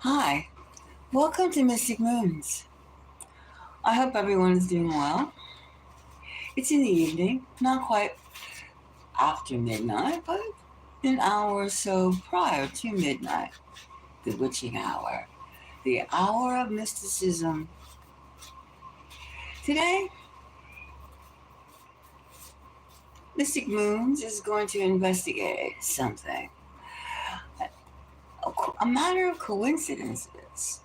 Hi, welcome to Mystic Moons. I hope everyone is doing well. It's in the evening, not quite after midnight, but an hour or so prior to midnight, the witching hour, the hour of mysticism. Today, Mystic Moons is going to investigate something, a matter of coincidences,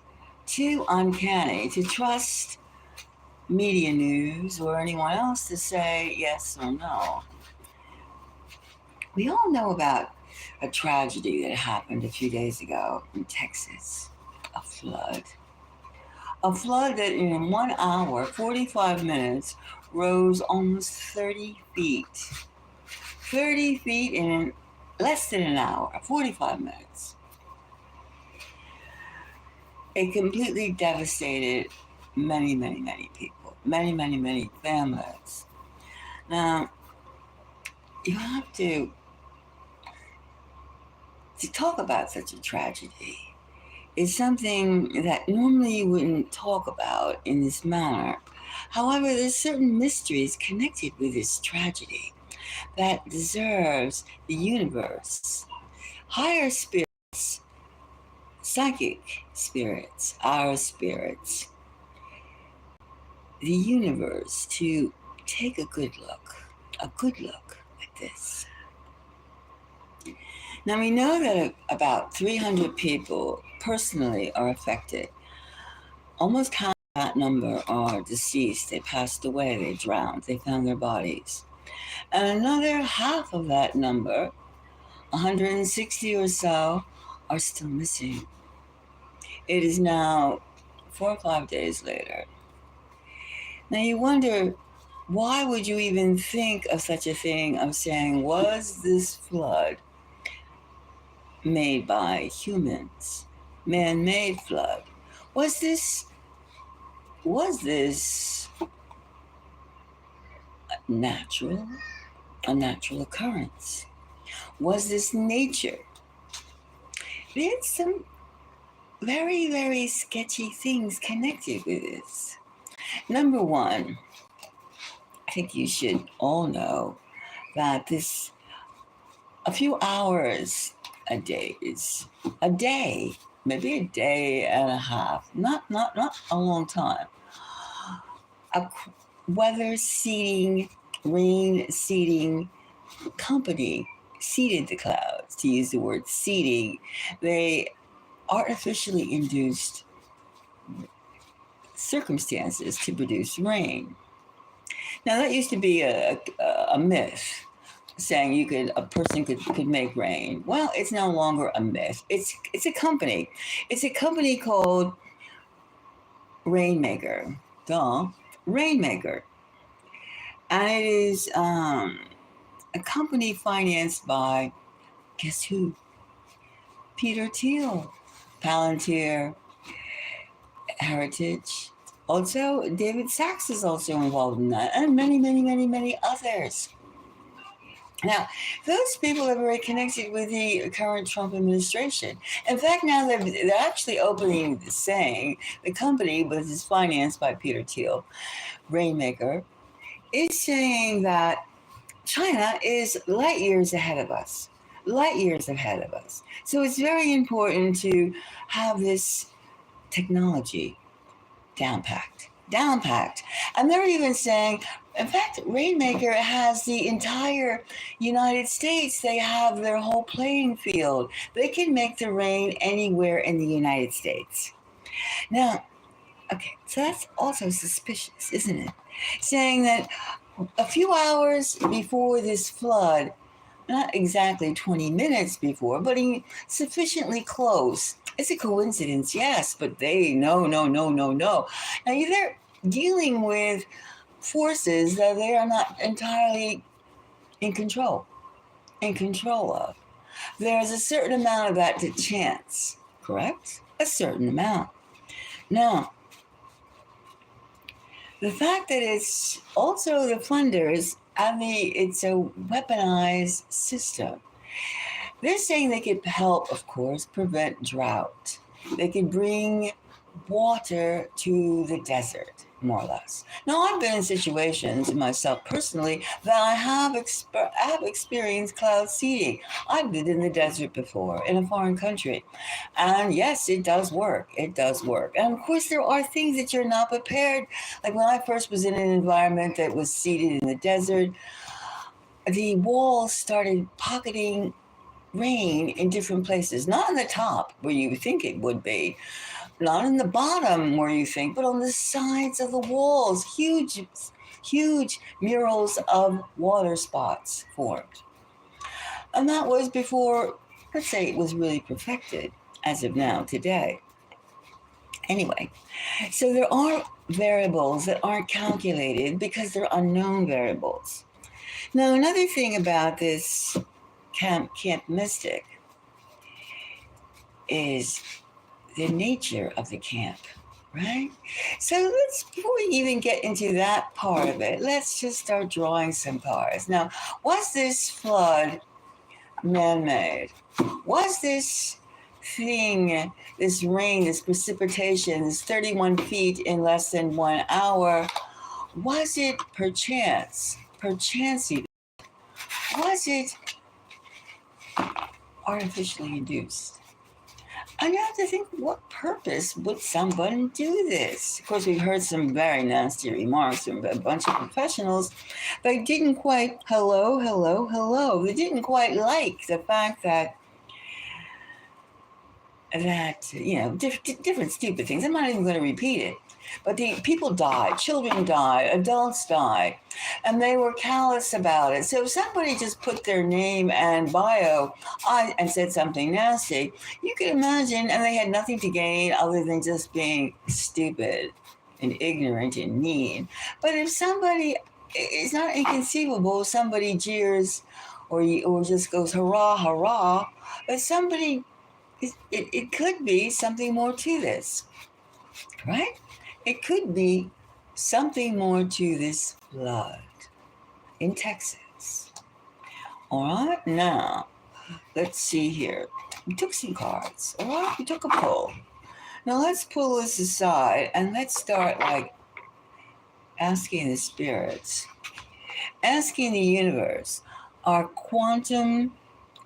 too uncanny to trust media news or anyone else to say yes or no. We all know about a tragedy that happened a few days ago in Texas, a flood. A flood that in 1 hour, 45 minutes, rose almost 30 feet. 30 feet in less than an hour, 45 minutes. It completely devastated many, many, many people, many, many, many families. Now, you have to talk about such a tragedy is something that normally you wouldn't talk about in this manner. However, there's certain mysteries connected with this tragedy that deserves the universe, higher spirits, psychic spirits, our spirits, the universe to take a good look at this. Now we know that about 300 people personally are affected. Almost half that number are deceased. They passed away, they drowned, they found their bodies. And another half of that number, 160 or so, are still missing. It is now 4 or 5 days later. Now you wonder, why would you even think of such a thing of saying, was this flood made by humans? Man-made flood? Was this natural, a natural occurrence? Was this nature? There's some very, very sketchy things connected with this. Number one, I think you should all know that this, a few hours a day, maybe a day and a half, not a long time, a weather seeding, rain seeding company seeded the clouds, to use the word seeding. They artificially induced circumstances to produce rain. Now that used to be a myth, saying a person could make rain. Well, it's no longer a myth. It's a company. It's a company called Rainmaker. Duh, Rainmaker, and it is a company financed by, guess who? Peter Thiel, Palantir, Heritage. Also, David Sachs is also involved in that, and many, many, many, many others. Now, those people are very connected with the current Trump administration. In fact, now they're actually opening saying the company, which is financed by Peter Thiel, Rainmaker, is saying that China is light years ahead of us. Light years ahead of us. So it's very important to have this technology down packed. Down packed. And they're even saying, in fact, Rainmaker has the entire United States. They have their whole playing field. They can make the rain anywhere in the United States. Now, okay, so that's also suspicious, isn't it? Saying that a few hours before this flood, not exactly 20 minutes before, but sufficiently close. It's a coincidence, yes, but they, no. Now they're dealing with forces that they are not entirely in control of. There's a certain amount of that to chance, correct? A certain amount. Now, the fact that it's also the funders and it's a weaponized system. They're saying they could help, of course, prevent drought. They could bring water to the desert, more or less. Now, I've been in situations myself personally that I have experienced cloud seeding. I've lived in the desert before in a foreign country. And yes, it does work. It does work. And of course, there are things that you're not prepared. Like when I first was in an environment that was seeded in the desert, the walls started pocketing rain in different places, not on the top where you would think it would be, not in the bottom where you think, but on the sides of the walls. Huge murals of water spots formed. And that was before, let's say, it was really perfected as of now, today. Anyway, so there are variables that aren't calculated because they're unknown variables. Now, another thing about this Camp Mystic is the nature of the camp, right? So before we even get into that part of it, let's just start drawing some cards. Now, was this flood man-made? Was this thing, this rain, this precipitation, this 31 feet in less than 1 hour, was it perchance even, was it artificially induced? And you have to think, what purpose would someone do this? Of course, we've heard some very nasty remarks from a bunch of professionals that didn't quite, hello. They didn't quite like the fact that different stupid things. I'm not even going to repeat it. But the people died, children died, adults died, and they were callous about it. So if somebody just put their name and bio and said something nasty, you can imagine, and they had nothing to gain other than just being stupid and ignorant and mean. But if somebody, it's not inconceivable, somebody jeers or just goes hurrah, but somebody, it could be something more to this, right? It could be something more to this flood in Texas. All right, now, let's see here. We took some cards, all right? We took a pull. Now, let's pull this aside and let's start asking the spirits, asking the universe, our quantum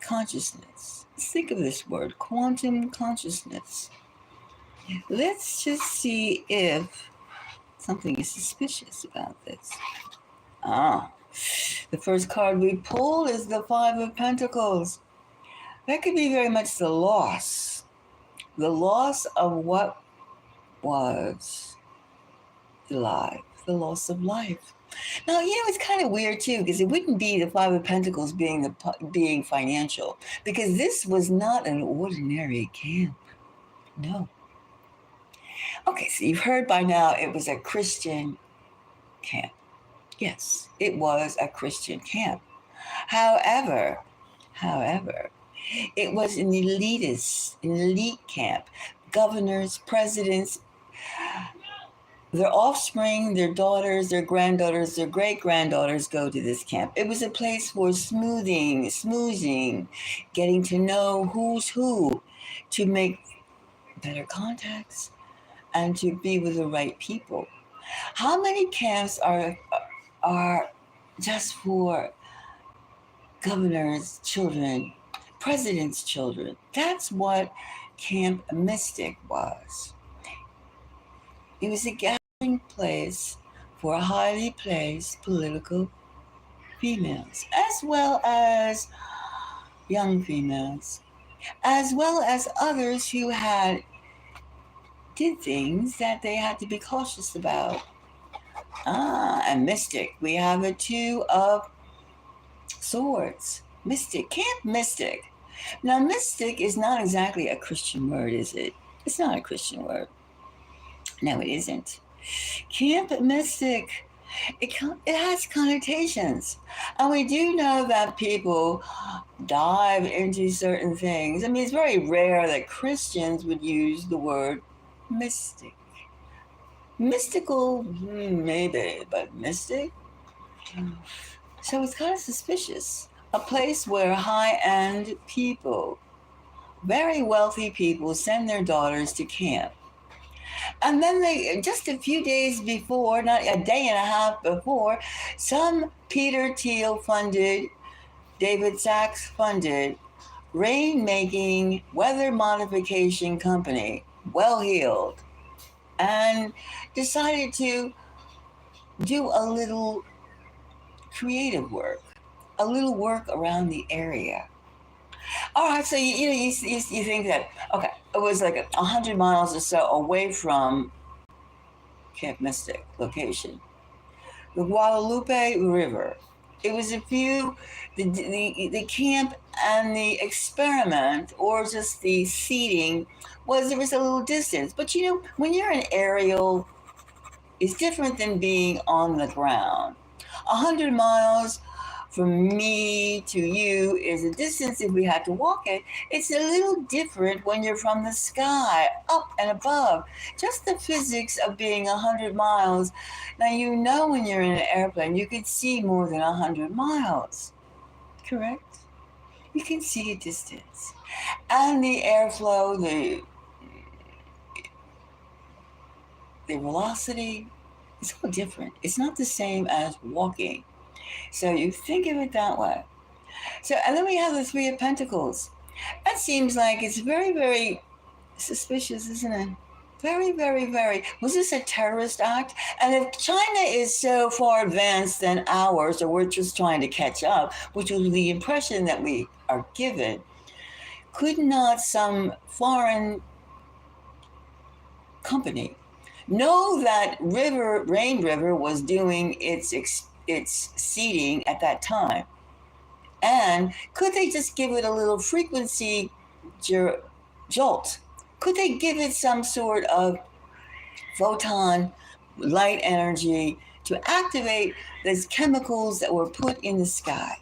consciousness. Let's think of this word, quantum consciousness. Let's just see if something is suspicious about this. The first card we pull is the Five of Pentacles. That could be very much the loss of what was life, the loss of life. Now, it's kind of weird too, because it wouldn't be the Five of Pentacles being financial, because this was not an ordinary camp. No. Okay, so you've heard by now it was a Christian camp. Yes, it was a Christian camp. However, it was an elite camp. Governors, presidents, their offspring, their daughters, their granddaughters, their great-granddaughters go to this camp. It was a place for smoozing, getting to know who's who, to make better contacts, and to be with the right people. How many camps are just for governors' children, presidents' children? That's what Camp Mystic was. It was a gathering place for highly placed political females, as well as young females, as well as others who did things that they had to be cautious about. And Mystic, we have a Two of Swords. Mystic, Camp Mystic. Now, mystic is not exactly a Christian word, is it? It's not a Christian word. No, it isn't. Camp Mystic, it has connotations. And we do know that people dive into certain things. I mean, it's very rare that Christians would use the word mystic. Mystical, maybe, but mystic? So it's kind of suspicious. A place where high-end people very wealthy people send their daughters to camp. And then they, just a few days before, not a day and a half before, some Peter Thiel funded, David Sachs funded, rain-making weather modification company, well-heeled, and decided to do a little creative work, a little work around the area. All right, so you think that, okay, it was like 100 miles or so away from Camp Mystic location, the Guadalupe River. It was a few, the camp and the experiment, or just the seating, was there was a little distance. But when you're in aerial, it's different than being on the ground. 100 miles from me to you is a distance if we had to walk it. It's a little different when you're from the sky, up and above. Just the physics of being 100 miles. Now, when you're in an airplane, you can see more than 100 miles, correct? You can see a distance. And the airflow, the velocity, it's all different. It's not the same as walking. So you think of it that way. So, and then we have the Three of Pentacles. That seems like it's very, very suspicious, isn't it? Very, very, very. Was this a terrorist act? And if China is so far advanced than ours, or we're just trying to catch up, which was the impression that we are given, could not some foreign company know that Rain River was doing its seeding at that time? And could they just give it a little frequency jolt? Could they give it some sort of photon light energy to activate those chemicals that were put in the sky?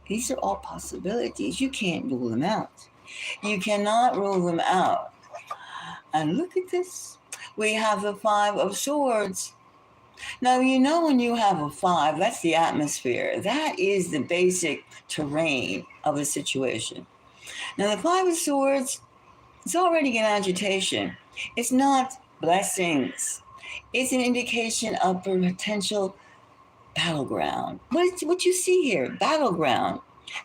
These are all possibilities. You can't rule them out. You cannot rule them out. And look at this. We have the Five of Swords. Now, when you have a 5, that's the atmosphere. That is the basic terrain of a situation. Now, the Five of Swords is already in agitation. It's not blessings. It's an indication of a potential battleground. What you see here, battleground.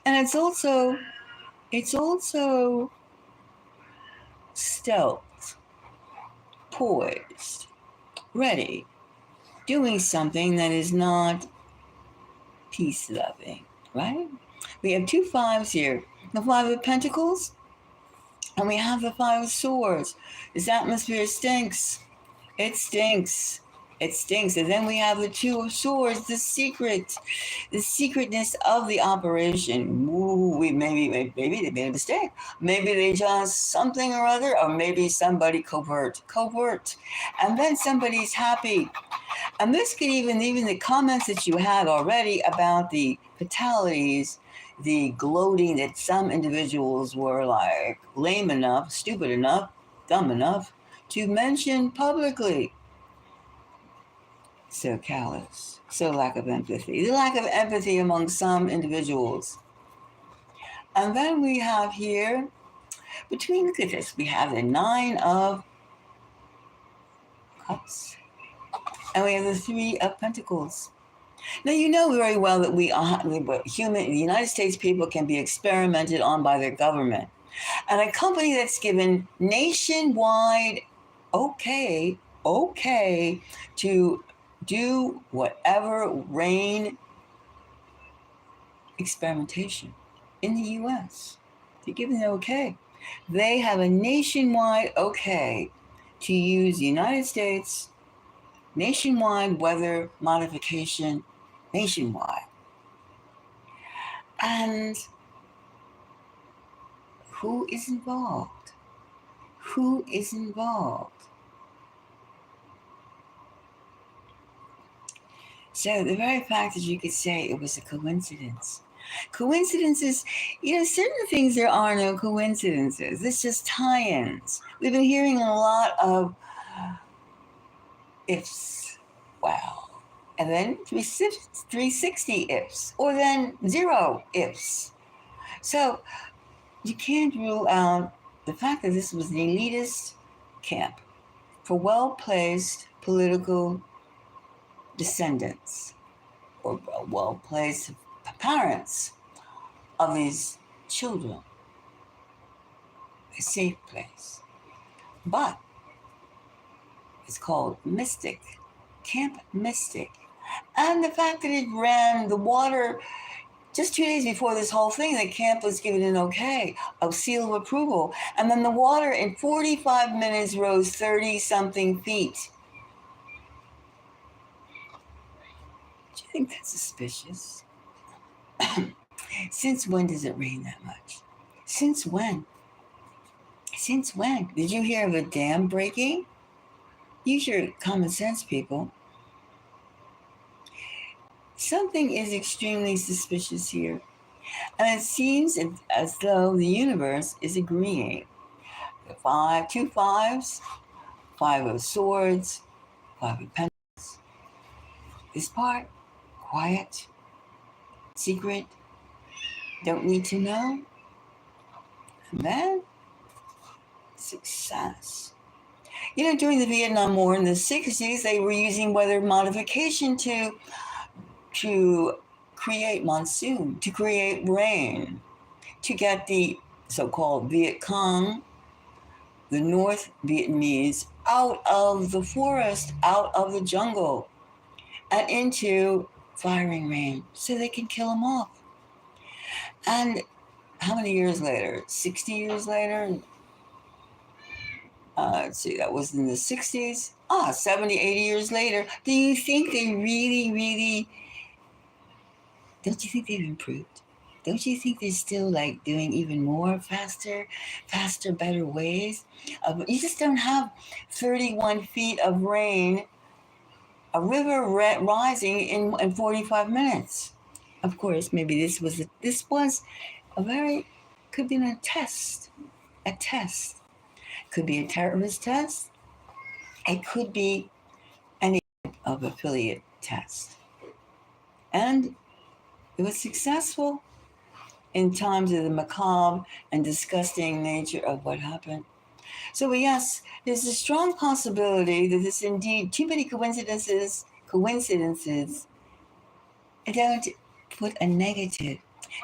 And it's also stealth, poised, ready, doing something that is not peace-loving, right? We have 2 5s here. The Five of Pentacles, and we have the Five of Swords. This atmosphere stinks. It stinks. It stinks. And then we have the Two of Swords, the secretness of the operation. Ooh, maybe they made a mistake. Maybe they just something or other, or maybe somebody covert. And then somebody's happy. And this could even the comments that you had already about the fatalities, the gloating that some individuals were like lame enough, stupid enough, dumb enough to mention publicly. So callous, so lack of empathy. The lack of empathy among some individuals. And then we have here, look at this, we have the Nine of Cups. And we have the Three of Pentacles. Now, you know very well that the United States people can be experimented on by their government. And a company that's given nationwide okay to do whatever rain experimentation in the U.S. They're giving it okay. They have a nationwide okay to use the United States nationwide weather modification nationwide. And who is involved? Who is involved? So the very fact that you could say it was a coincidence. Coincidences, certain things, there are no coincidences. It's just tie-ins. We've been hearing a lot of ifs. Wow. And then 360 ifs, or then 0 ifs. So you can't rule out the fact that this was an elitist camp for well-placed political descendants or well-placed parents of these children, a safe place. But it's called Mystic, Camp Mystic. And the fact that it ran the water just 2 days before this whole thing, the camp was given an okay, a seal of approval. And then the water in 45 minutes rose 30-something feet. Do you think that's suspicious? Since when does it rain that much? Since when? Since when? Did you hear of a dam breaking? Use your common sense, people. Something is extremely suspicious here. And it seems as though the universe is agreeing. Two fives, 5 of swords, 5 of pentacles. This part, quiet, secret, don't need to know. And then, success. You know, during the Vietnam War in the 60s, they were using weather modification to create monsoon, to create rain, to get the so-called Viet Cong, the North Vietnamese, out of the forest, out of the jungle, and into firing range so they can kill them off. And how many years later? 60 years later? Let's see, that was in the 60s. 70, 80 years later. Do you think they really, don't you think they've improved? Don't you think they're still like doing even more faster, better ways? You just don't have 31 feet of rain, a river rising in 45 minutes. Of course, maybe this was a very, could be a test. Could be a terrorist test. It could be any type of affiliate test. And it was successful in times of the macabre and disgusting nature of what happened. So yes, there's a strong possibility that this indeed too many coincidences don't put a negative.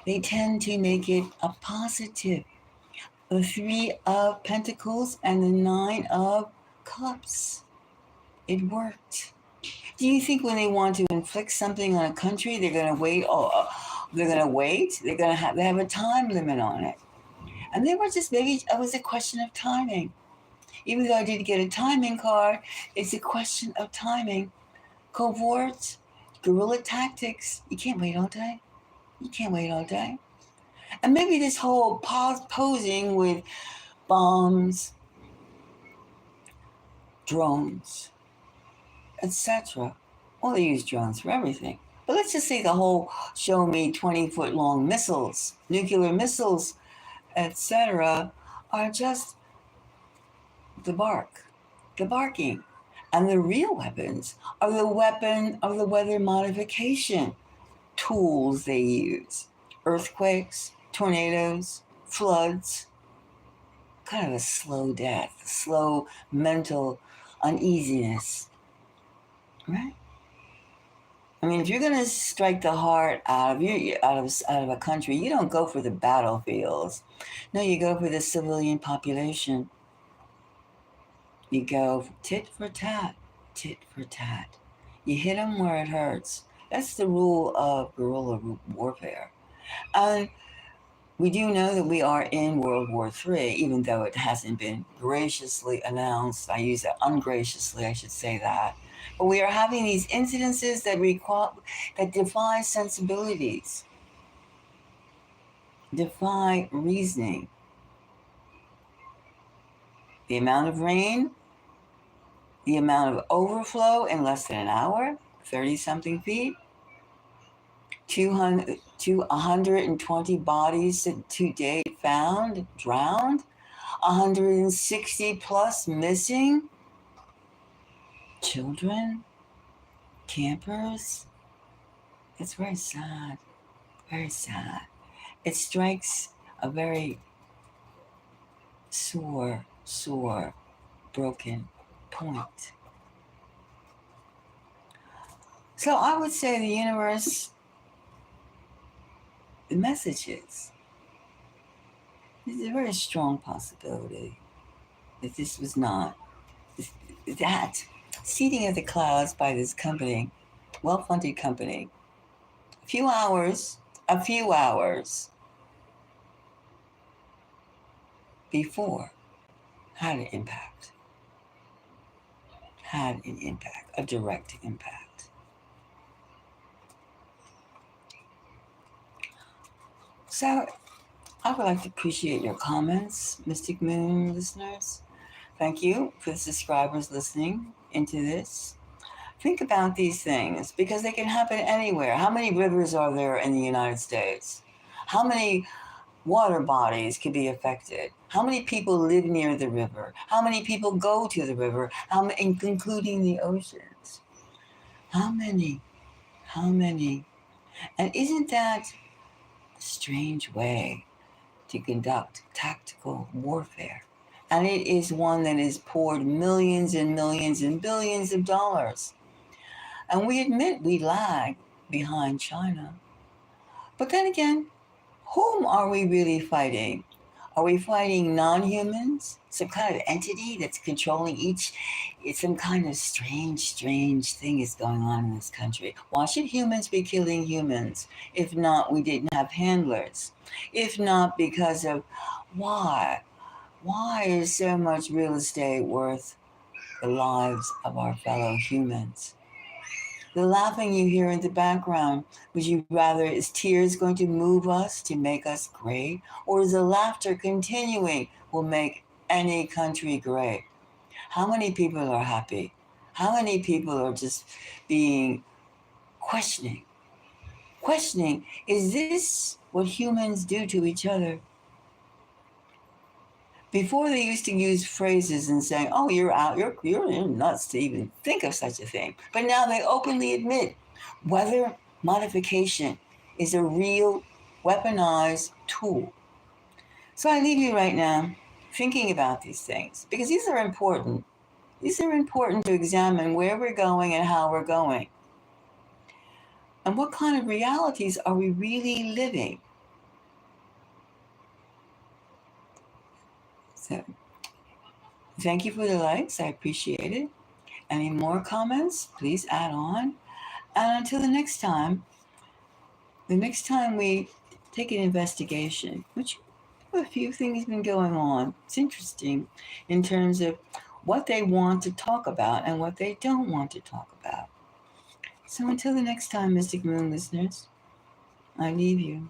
They tend to make it a positive. The 3 of Pentacles and the 9 of Cups. It worked. Do you think when they want to inflict something on a country, they're going to wait? They're going to wait. They have a time limit on it. And they were just, maybe it was a question of timing. Even though I did get a timing card, it's a question of timing. Covert, guerrilla tactics. You can't wait all day. And maybe this whole posing with bombs, drones, etc. Well, they use drones for everything. But let's just say the whole show me 20-foot long missiles, nuclear missiles, etc. are just the barking. And the real weapons are the weapon of the weather modification tools they use. Earthquakes, tornadoes, floods, kind of a slow death, slow mental uneasiness, right? I mean, if you're going to strike the heart out of a country, you don't go for the battlefields. No, you go for the civilian population. You go tit for tat. You hit them where it hurts. That's the rule of guerrilla warfare. And we do know that we are in World War III, even though it hasn't been graciously announced. I use that ungraciously, I should say that. But we are having these incidences that defy sensibilities, defy reasoning. The amount of rain, the amount of overflow in less than an hour, 30-something feet, 200 to 120 bodies to date found, drowned, 160 plus missing, children, campers. It's very sad, very sad. It strikes a very sore, broken point. So I would say the universe, the messages, there's a very strong possibility that this was not that seeding of the clouds by this company, well-funded company, a few hours before had an impact, a direct impact. So I would like to appreciate your comments, Mystic Moon listeners. Thank you for the subscribers listening into this. Think about these things because they can happen anywhere. How many rivers are there in the United States? How many water bodies can be affected? How many people live near the river? How many people go to the river? Including the oceans? How many? How many? And isn't that a strange way to conduct tactical warfare? And it is one that has poured millions and millions and billions of dollars. And we admit we lag behind China. But then again, whom are we really fighting? Are we fighting non-humans? Some kind of entity that's controlling each? It's some kind of strange thing is going on in this country. Why should humans be killing humans? If not, we didn't have handlers. If not because of why? Why is so much real estate worth the lives of our fellow humans? The laughing you hear in the background, would you rather, is tears going to move us to make us great? Or is the laughter continuing will make any country great? How many people are happy? How many people are just being questioning? Questioning, is this what humans do to each other? Before they used to use phrases and saying, "Oh, you're out, you're nuts to even think of such a thing." But now they openly admit weather modification is a real weaponized tool. So I leave you right now thinking about these things because these are important. These are important to examine where we're going and how we're going. And what kind of realities are we really living? So thank you for the likes. I appreciate it. Any more comments? Please add on. And until the next time we take an investigation, which a few things been going on. It's interesting in terms of what they want to talk about and what they don't want to talk about. So until the next time, Mystic Moon listeners, I leave you.